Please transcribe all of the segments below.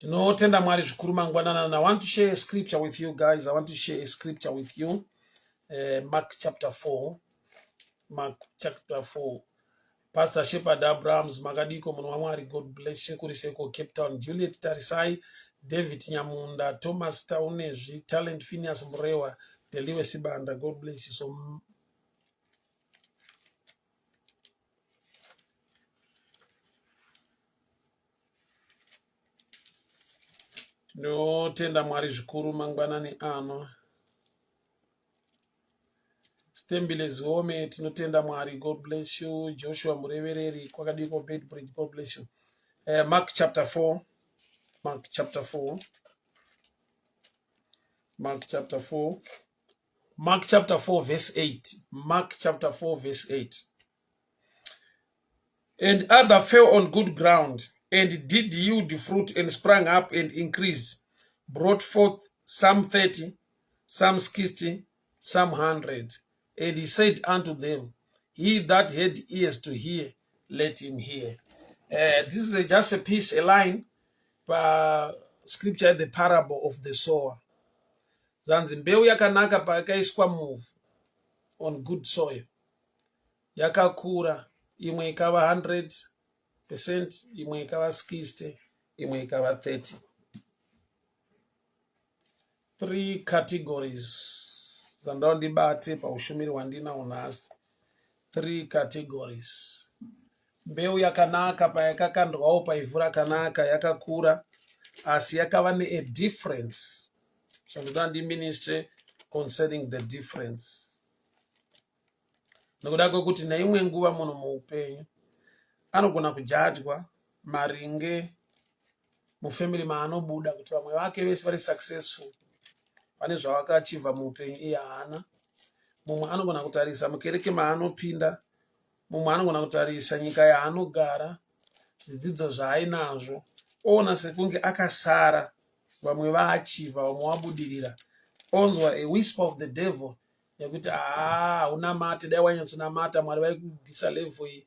Tinotenda Mwari zvikuru mangwanana. And I want to share a scripture with you guys. I want to share a scripture with you. Mark chapter 4. Mark chapter 4. Pastor Shepherd Abrams, Magadiko Munwamwari, God bless you. Kuriseko Cape Town, Juliet Tarisai, David Nyamunda, Thomas Tauneji, Talent Phineas Mrewa, Deliwe Sibanda, God bless you. So no tenda Mwari zvikuru mangwanani ano. Stembile Zome, tinotenda Mwari, God bless you. Joshua Murevereri, Kwakadiko Bedbridge, God bless you. Mark chapter 4. Mark chapter 4. Mark chapter 4. Mark chapter 4 verse 8. Mark chapter 4 verse 8. And other fell on good ground, and did yield fruit, and sprang up and increased, brought forth some 30, some 60, some 100. And he said unto them, He that had ears to hear, let him hear. This is just a piece, a line, scripture, the parable of the sower. Zanzi mbeu yakanaka pakaiswa move on good soil. Yakakura, imwe ikava 100%, imwe ikava 60, imwe ikava 30. 3 categories. Zandondibate paushumiri wandina unasi. 3 categories. Mbeu yakanaka payakakandwawo paivura kanaka yakakura, asi yakava a difference. So ndandi ministry concerning the difference. Nokuda kwekuti neimwe nguva munhu muupenyu anogona kujajwa maringe mufamily maanobuda kuti vamwe vake vese vari successful, pane zvavakachiva muupenyu iye haana. Mumwe anogona kutarisa mukereke maanopinda, mumwe anogona kutarisa nyika yaanogara, zvidzidzo zvaainazvo, oona sekunge akasara, vamwe vaachiva, vamwe vabudirira. Onzwa a whisper of the devil yekuti unamate, dai wanyatsonamata, Mwari vaikubvisa level iyi,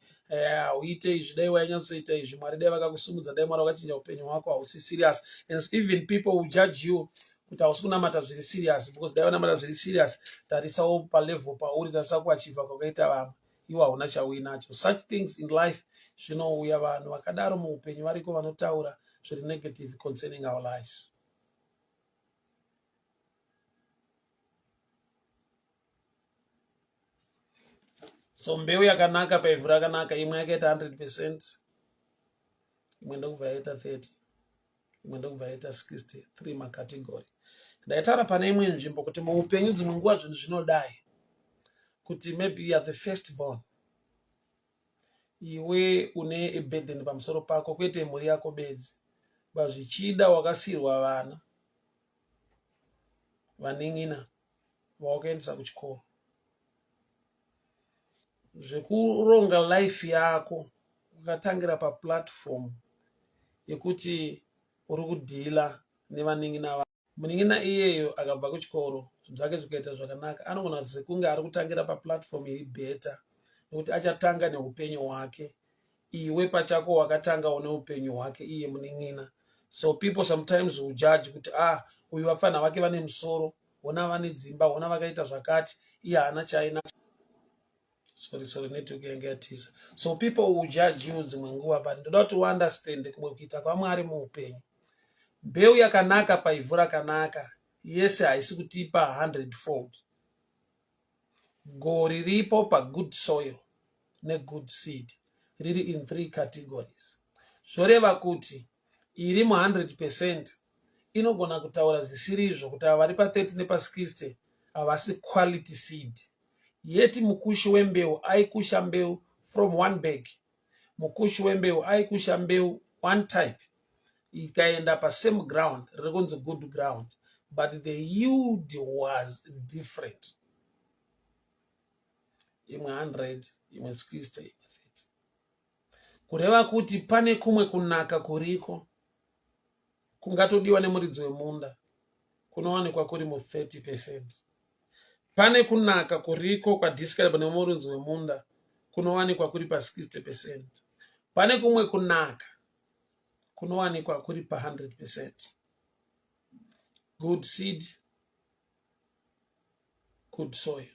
uite izvi, dai wanyatsoita izvi, Mwari dai vakakusumudza, dai Mwari vakachinja upenyu hwako, hausi serious. And even people will judge you kuti hausi kunamata zviri serious, because dai wanamata zviri serious, tarisawo palevel pauri, tarisa kuachiva kwakaita vamwe, iwo hauna chauinacho. Such things in life zvinouya. Vanhu vakadaro muupenyu variko vanotaura zviri negative concerning our lives. So mbeu yakanaka paivhu rakanaka, imwe yakaita 100%, imwe ndokubva yaita 30, imwe ndokubva yaita 60. 3 macategory. Ndaitaura pane imwe nzvimbo kuti muupenyu dzimwe nguva zvinhu zvinodai kuti maybe you are the first born, iwe une a burden pamusoro pako, kwete mhuri yako bedzi, zvichida wakasirwa vana vaning'ina vawakaendesa kuchikoro, zvekuronga life yako ukatangira paplatform yekuti uri kudhila nevaning'ina. Muning'ina iyeyo akabva kuchikoro, zvinhu zvake zvikaita zvakanaka, anogona sekunge ari kutangira paplatform iri beta, nekuti achatanga neupenyu hwake. Iwe pachako wakatangawo neupenyu hwake iye muning'ina. So people sometimes will judge kuti uyu vapfana vake vane musoro, vona vane dzimba, vona vakaita zvakati, iye haana chainacho. Sorry, network yange yatiza. So people will judge you dzimwe nguva, but ndoda kuti understand kumwe kuita kwaMwari muupenyu. Mbeu yakanaka paivhu rakanaka, yese haisi kutipa 100-fold. Gori ripo pa good soil ne good seed, riri in 3 categories. Zvoreva kuti iri mu 100% inogona kutaura zvisirizvo kuti vari pa 30 nepa 60 havasi quality seed. Yeti mukushi wembeu aikusha mbeu from one bag. Mukushi wembeu aikusha mbeu one type. Ikaenda pa same ground, rekonzi good ground, but the yield was different. Imwe 100, imwe 60, imwe 30. Kureva kuti pane kumwe kunaka kuriko kungatodiwa nemuridzi wemunda, kunowanikwa kuri mu 30%. Pane kunaka kuriko kwadiscribe nemuridzi wemunda, kunowanikwa kuri pa 60%. Pane kumwe kunaka kunowanikwa kuri pa 100%. Good seed, good soil.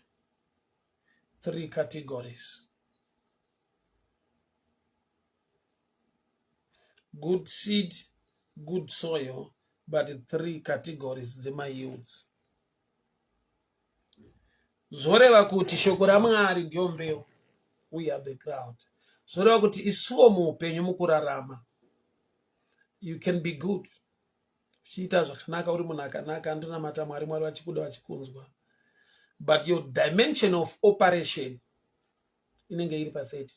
3 categories. Good seed, good soil, but 3 categories dzemayields. Zvoreva kuti shoko raMwari ndiyo mbeu, we are the ground. Zvoreva kuti isuwo muupenyu mukurarama, you can be good. Uchiita zvakanaka uri munhu akanaka, andonamata Mwari, Mwari vachikuda vachikunzwa. But your dimension of operation inenge iri pa 30.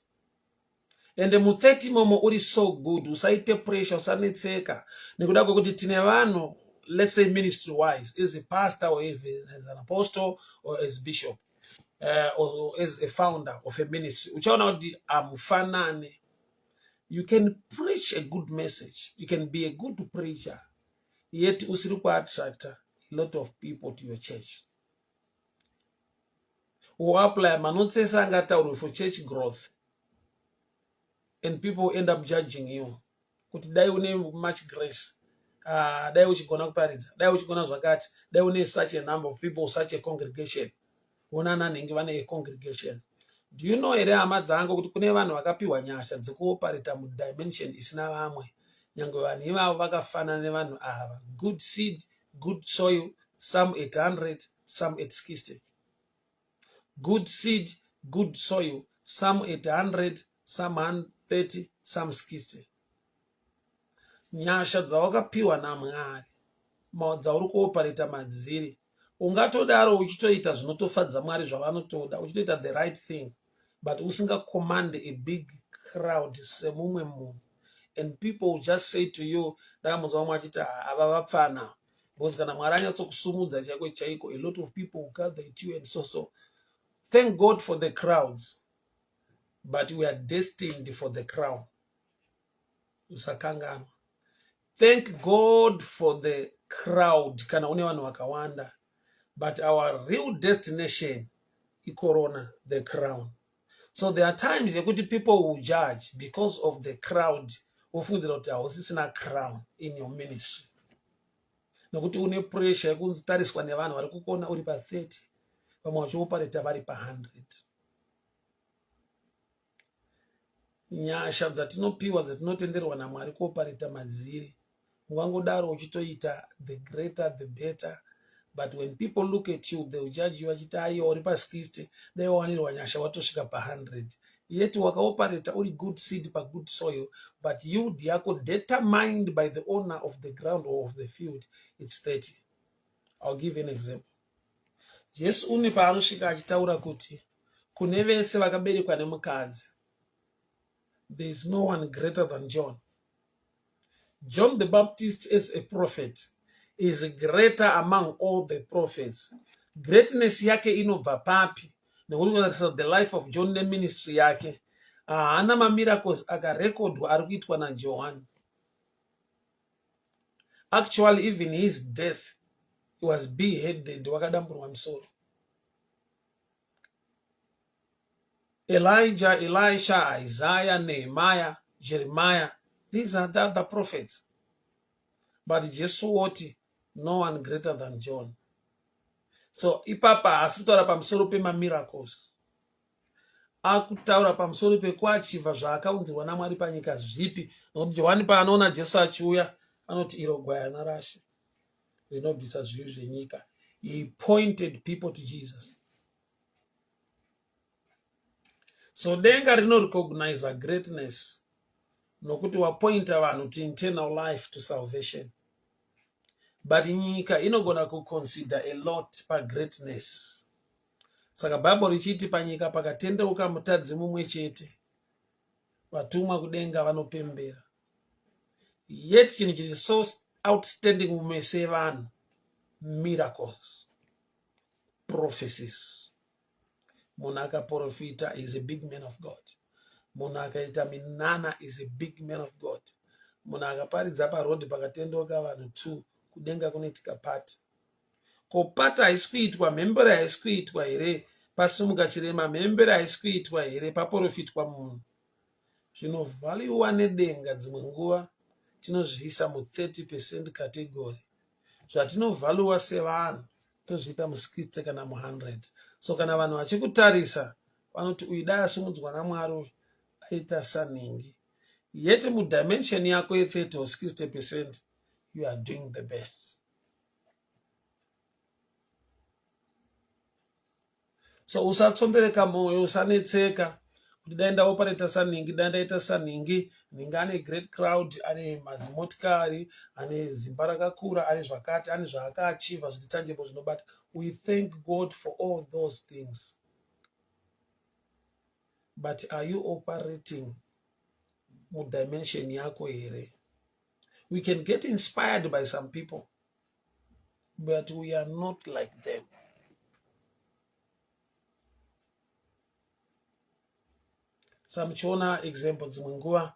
And mu30 momo uri so good, usaite pressure, usanetseka. Nekuda kwekuti tine vanhu, let's say ministry wise, as a pastor or as an apostle or as bishop, or as a founder of a ministry. Uchaona kuti amufanane. You can preach a good message. You can be a good preacher. Yet usiri attract a lot of people to your church. Apply manotsesa angataurwe for church growth. And people end up judging you. Kuti dai une much grace. Dai uchigona kuparidza. Dai uchigona zvakati. Dai une such a number of people, such a congregation. Onana nenge vane a congregation. Do you know ere hama dzangu kuti kune vanhu vakapiwa nyasha dzekuoparita mudimension isina vamwe. Nyangwe vanhu ivavo vakafanana nevanhu ava. Good seed, good soil, some at 100, some at 60. Good seed, good soil, some at 100, some 130, some 60. Nyasha dzawakapiwa naMwari, dzauri kuoparita madziri. Ungatodaro uchitoita zvinotofadza Mwari zvavanotoda, uchitoita the right thing, but usinga command a big crowd semumwe munhu. And people just say to you, ndakamuzwa Mwari achiti ava vapfana. Because kana Mwari anyatsokusumudza chaiko, a lot of people gather at you and so. Thank God for the crowds, but we are destined for the crown. Usakangana. Thank God for the crowd, kana une vanhu vakawanda, but our real destination is corona, the crown. So there are times yekuti people will judge because of the crowd. Ufungira kuti hausisina crown in your ministry. Nokuti une pressure yekunzitariswa nevanhu vari kukona uri pa 30. Vamwe vachioparita vari pa 100. Nyasha dzatinopiwa dzatinotenderwa naMwari kuoparita madziri. Ungangodaro uchitoita the greater the better. But when people look at you, they will judge you vachiti aiyo uri pa 60, dai wawanirwa nyasha watosvika pa 100. Yet wakaoparita uri good seed pa good soil, but you diako determined by the owner of the ground or of the field, it's 30. I'll give you an example. Jesu une paanosvika achitaura kuti kune vese vakaberekwa nemukadzi, there is no one greater than John. John the Baptist as a prophet is greater among all the prophets. Greatness yake inobva papi? Nekuti the life of John the ministry yake, haana miracles akarekodwa ari kuitwa naJohn. Actually, even his death, he was beheaded, wakadamburwa musoro. Elijah, Elisha, Isaiah, Nehemiah, Jeremiah, these are the other prophets. But Jesus woti, no one greater than John. So ipapa asitaura pamusoro pema miracles. Akutaura pamusoro pekuachiva zvaakaunzirwa naMwari panyika zvipi. Nokuti Johani paanoona Jesu achiuya, anoti iro gwayana rashe rinobvisa zvivi zvenyika. He pointed people to Jesus. So denga rinorecognize greatness. Nokuti wapointa vanhu to eternal life, to salvation. But nyika inogona kuconsider a lot pa greatness. Saka Bible richiti panyika pakatendeuka mutadzi mumwe chete, vatumwa kudenga vanopembera. Yet chinhu chiri so outstanding mumese vanhu, miracles, prophecies. Munhu akaprofita is a big man of God. Munhu akaita minana is a big man of God. Munhu akaparidza parodi pakatendeuka vanhu 2, kudenga kunoitika pati. Kopata haisi kuitwa, mhembera haisi kuitwa here, pasumuka chirema mhembera haisi kuitwa here, paprofitwa munhu. Zvinovhaliwa nedenga dzimwe nguva, tinozviisa mu 30% category. Zvatinovhaluwa sevanhu tozviita mu 60 kana mu 100. So kana vanhu vachikutarisa vanoti uyu dai asimudzwa naMwari aita saningi. Yet mu dimension yako ye 30 or 60% you are doing the best. So usatsombereka moyo, usanetseka kuti dai ndaoperata saningi, dai ndaita saningi. Ninge ane great crowd, ane mazimotikari, ane zimba rakakura, ane zvakati, ane zvaakaachiva zviri tangible zvinobata. We thank God for all those things. But are you operating mu dimension yako here? We can get inspired by some people, but we are not like them. Samchiona example dzimwe nguva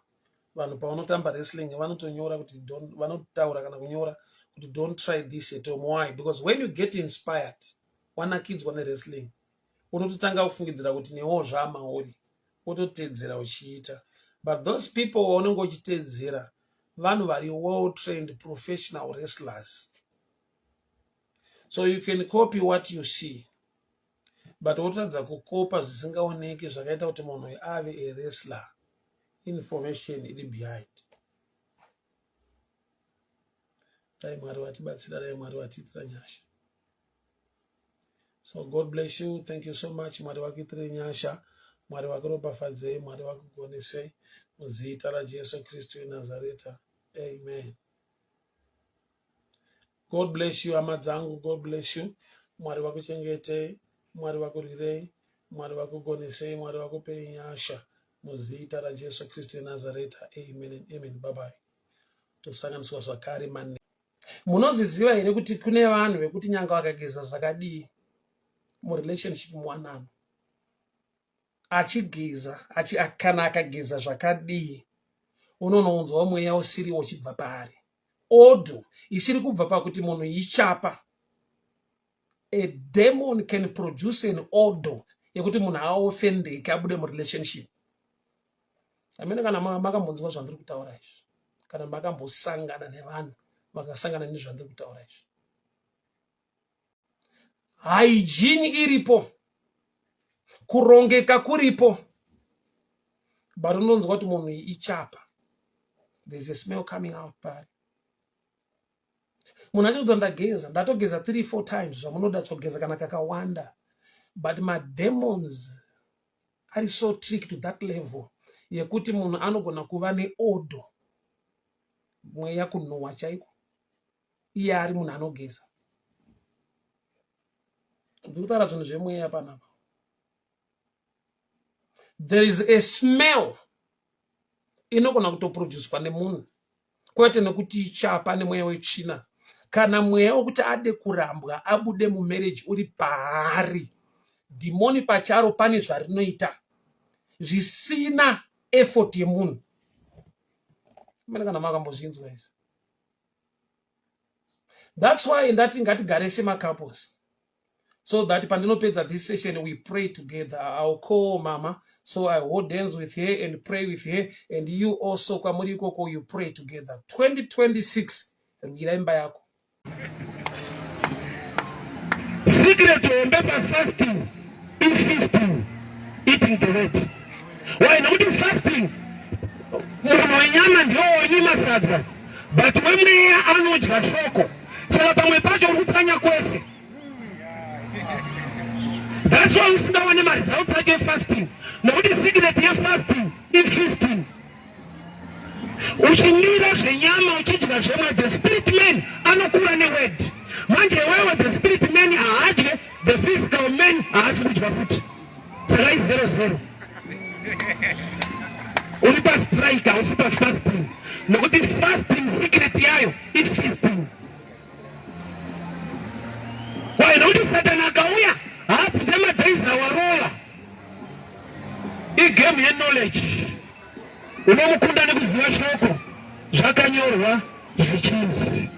vanhu pavanotamba wrestling vanotonyora kuti vanotaura kana kunyora kuti don't try this at home. Why? Because when you get inspired wanakidzwa wrestling unototanga kufungidzira kuti newo zvamauri wototedzera uchiita. But those people waunenge uchitedzera vanhu vari well trained professional wrestlers. So you can copy what you see, but wotadza kukopa zvisingaoneki zvakaita kuti munhu ave a wrestler. Information iri behind. Dai Mwari vatibatsira, dai Mwari vatiitira nyasha. So God bless you. Thank you so much. Mwari vakuitire nyasha, Mwari vakuropafadzei, Mwari vakugonesei muzita raJesu Kristu weNazareta. Amen. God bless you, hama dzangu. God bless you. Mwari vakuchengetei, Mwari vakurirei, Mwari vakugonesei, Mwari vakupei nyasha muzita raJesu Kristu weNazareta. Amen and amen. Bye bye. Tosanganiswa zvakare mane. Munoziziva here kuti kune vanhu vekuti nyanga vakageza zvakadii mu relationship mwanano achigeza kana akageza zvakadii unonounzwa mweya usiri uchibva pari. Odo isiri kubva pakuti munhu ichapa. A demon can produce an odor yekuti munhu aofendeke abude mu relationship. Amene kana makambonzwa zvandiri kutaura izvi, kana makambosangana nevanhu vakasangana nezvandiri kutaura izvi, hygiene iripo, kurongeka kuripo, but unonzwa kuti munhu ichapa. There's a smell coming out pari. Munhu achidza ndatogeza 3-4 times zvamunoda kugeza kana kakawanda, but my demons are so tricked to that level yekuti munhu anogona kuva neodo, mweya kunhuhwa chaiko, iye ari munhu anogeza. Ndikutaura zvinhu zvemweya panapa. There is a smell inogona kutoproducwa nemunhu, kwete nekuti ichapa nemweya wetsvina. Kana mweya wekuti ade kurambwa abude mumarriage uri paari, dhimoni pacharo pane zvarinoita zvisina effort yemunhu. Mene kana makambozvinzwa izvi. That's why ndati ngatigare sema-couples, so that pandinopedza this session we pray together. I'll call Mama, so I hold hands with her and pray with her, and you also kwamuri ikoko you pray together. 2026 rwira imba yako. Secret to remember fasting, in feasting, eating the word. Why not fasting? Munhu wenyama ndio wenyima sadza, but wemweya anodya shoko. Saka pamwe pacho uri kutsanya kwese. That's why usingawane maresults ake fasting. Nokuti secret ye fasting, in feasting. Uchimira zvenyama uchidya zvemwe, the spirit man anokura neword. Manje wewe the spirit man haadye, the physical man haasi kudya futi. Saka i0-0. Uri pa strike, hausi pa fasting. Nokuti fasting secret yayo i feasting. Why nokuti Satan akauya haapinze madays awaroya. Igame ye knowledge. Unomukunda nekuziva shoko zvakanyorwa zvichinzi.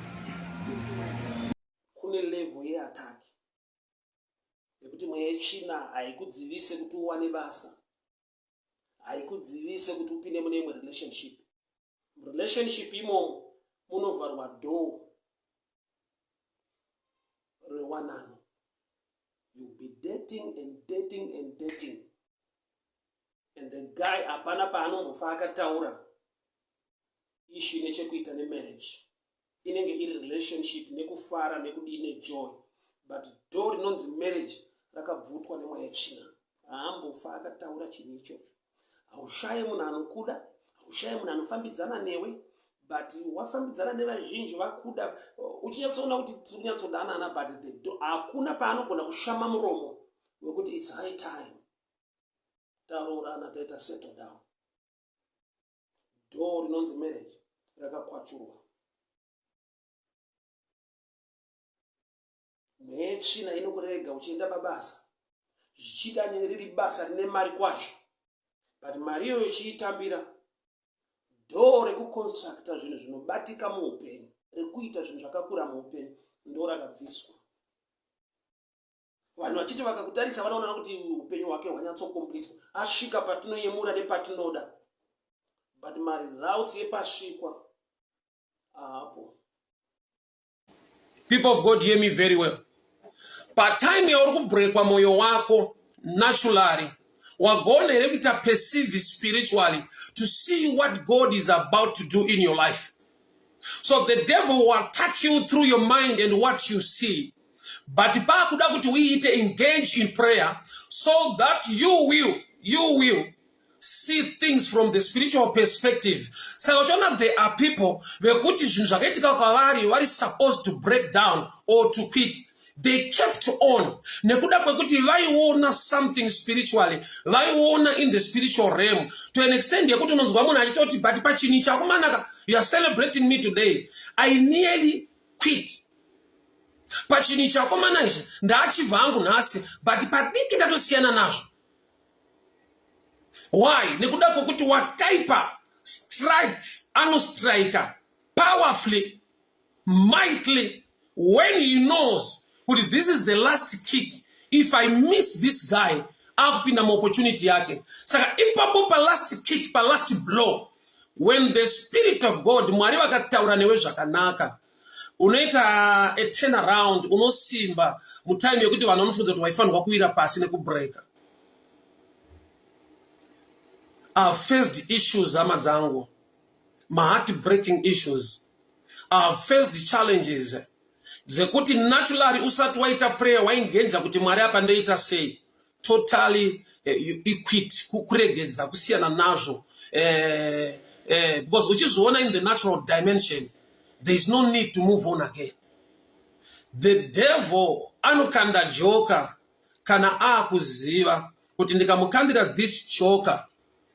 Kune level yeattack yekuti mweya yetsvina haikudzivise kuti uwane basa, haikudzivise kuti upinde mune imwe relationship. Relationship imomo munovharwa door rewanano. You'll be dating and dating and dating. And the guy hapana paanombofa akataura issue nechekuita nemarriage. Inenge iri relationship nekufara nekudine joy. But door rinonzi marriage rakabvutwa nemweya yetsvina. Haambofa akataura chinhu ichocho. Haushaye munhu anokuda, haushaye munhu anofambidzana newe, but wafambidzana nevazhinji vakuda, uchinyatsoona kuti tiri kunyatsodanana, but the door hakuna paanogona kushama muromo wekuti it's high time. Taroorana taita settle down. Door rinonzi marriage rakakwachurwa. Mweya yetsvina inokurega uchienda pabasa, zvichida riri basa rine mari kwazvo, but mari iyoyo ichiitambira. Door rekuconstructa zvinhu zvinobatika muupenyu, rekuita zvinhu zvakakura muupenyu, ndo rakabviswa. Vanhu vachiti vakakutarisa vanoona kuti upenyu hwake hwanyatsokomplitwa, asvika patinoyemura nepatinoda, but maresults yepasvikwa haapo. People of God, hear me very well. Patime yauri kubreakwa moyo wako naturally, wagona here kuita perceive spiritually to see what God is about to do in your life. So the devil will attack you through your mind and what you see. But paakuda kuti uite engage in prayer so that you will see things from the spiritual perspective. So there are people vekuti zvinhu zvakaitika kwavari vari supposed to break down or to quit. They kept on. Nekuda kwekuti vaiona something spiritually, vaiona in the spiritual realm to an extent yekuti unonzwa munhu achitoti but pachini chakumanaka, you are celebrating me today, I nearly quit. Pachini chakomana ichi ndaachibva hangu nhasi, but padiki ndatosiyana nazvo. Why? Nekuda kwekuti wakaipa strike anostrika powerfully, mightily, when he knows that this is the last kick. If I miss this guy, akupinda opportunity yake. Saka ipapo pa last kick, pa last blow, when the Spirit of God mwari vakataura newe zvakanaka, unoita a turnaround, unosimba mutime yekuti vanhu vanofunza kuti waifanirwa kuwira pasi nekubreaka. I've faced issues, hama dzangu, my heart-breaking issues. I've faced challenges dzekuti naturally usati waita prayer waingenja kuti mwari apa ndoita sei, totally equit, kuregedza, kusiyana nazvo, because uchizoona in the natural dimension there is no need to move on again. The devil anokanda joka kana akuziva kuti ndikamukandira this joka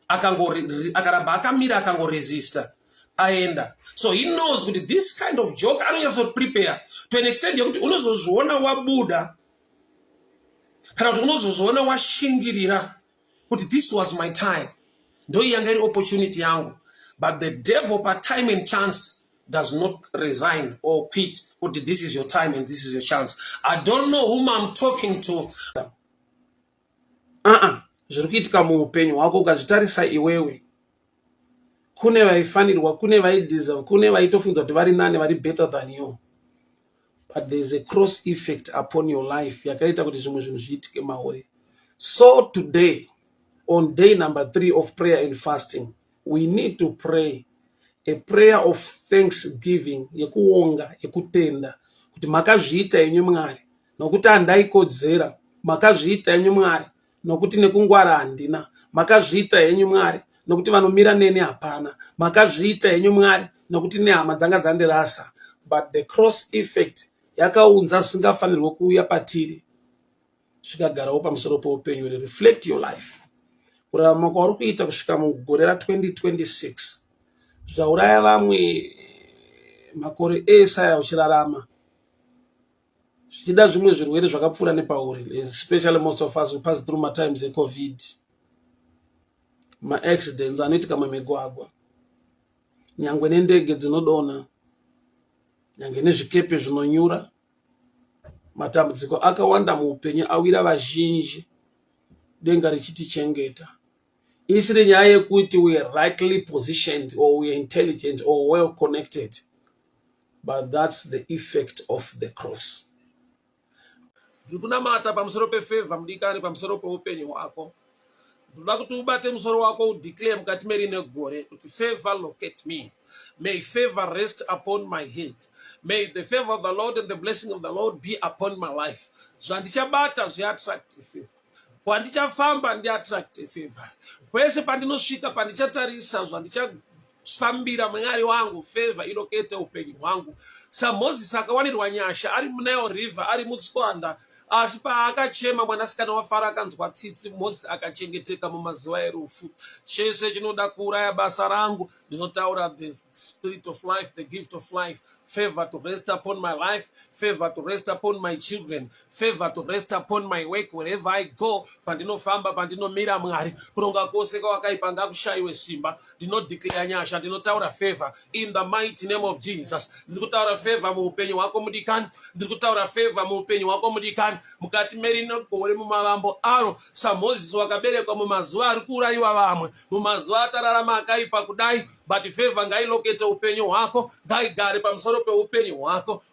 akaramba akamira akangoresista aenda. So he knows that this kind of joke anonyatso prepare to an extent yekuti unozozviona wabuda kana kuti unozozviona washingirira kuti this was my time, ndo yanga iri opportunity yangu. But the devil per time and chance does not resign or quit. But this is your time and this is your chance. I don't know whom I'm talking to. Zviri kuitika muupenyu hwako ukazvitarisa iwewe, kune vaifanirwa, kune vaideserve, kune vaitofunza kuti vari nani, vari better than you. But there is a cross effect upon your life yakaita kuti zvimwe zvinhu zviitike mauri. So today, on day number 3 of prayer and fasting, we need to pray a prayer of thanksgiving, yekuonga, yekutenda kuti makazviita yenyu Mwari, nokuti handaikodzera, makazviita yenyu Mwari, nokuti nekungwara handina, makazviita yenyu Mwari, nokuti vanomira neni hapana, makazviita yenyu Mwari, nokuti nehama dzanga dzandirasa. But the cross effect yakaunza zvisingafanirwa kuuya patiri zvikagarawo pamusoro poupenyu. Reflect your life. Kurarama kwauri kuita kusvika mugore ra2026 zvauraya vamwe makore ese aya uchirarama, zvichida zvimwe zvirwere zvakapfuura nepauri, especially most of us who pass through my times COVID, accidents anoitika mumigwagwa, nyangwe nendege dzinodonha, nyangwe nezvikepe zvinonyura, matambudziko akawanda muupenyu awira vazhinji, denga richitichengeta. isiri nyaya yekuti we are rightly positioned or we are intelligent or well connected, but that's the effect of the cross. Ndikunamata pamusoro pefavor mudikani, pamusoro peupenyu hwako. Ndoda kuti ubate musoro wako udeclare mukati merine gore kuti favor locate me. May favor rest upon my head. May the favor of the Lord and the blessing of the Lord be upon my life. Zvandichabata zviattract favor. Pandichafamba ndiattract favor. Kwese pandinosvika, pandichatarisa, zvandichafambira Mwari wangu, favor ilokete upenyu hwangu. SaMozisi akawanirwa nyasha ari muNile River, ari mutswanda, asi paakachema mwanasikana waFaro akanzwa tsitsi, Mozisi akachengeteka mumazuva erufu. Chese chinoda kuuraya basa rangu, ndinotaura the spirit of life, the gift of life. Favor to rest upon my life, favor to rest upon my children, favor to rest upon my work wherever I go. Pandinofamba, pandinomira Mwari, kuronga kwose kwakaipa ngakushayiwe simba. Ndinodeclare nyasha, ndinotaura favor in the mighty name of Jesus. Ndikutaura favor muupenyu wako mudikani, ndikutaura favor muupenyu wako mudikani. Mukati merino gore mumavambo aro, SaMozisi wakaberekwa mumazuva ari kuurayiwa vamwe, mumazuva atararama akaipa kudai, but favor ngailokete upenyu hwako, ngaigare pamusoro peupenyu hwako.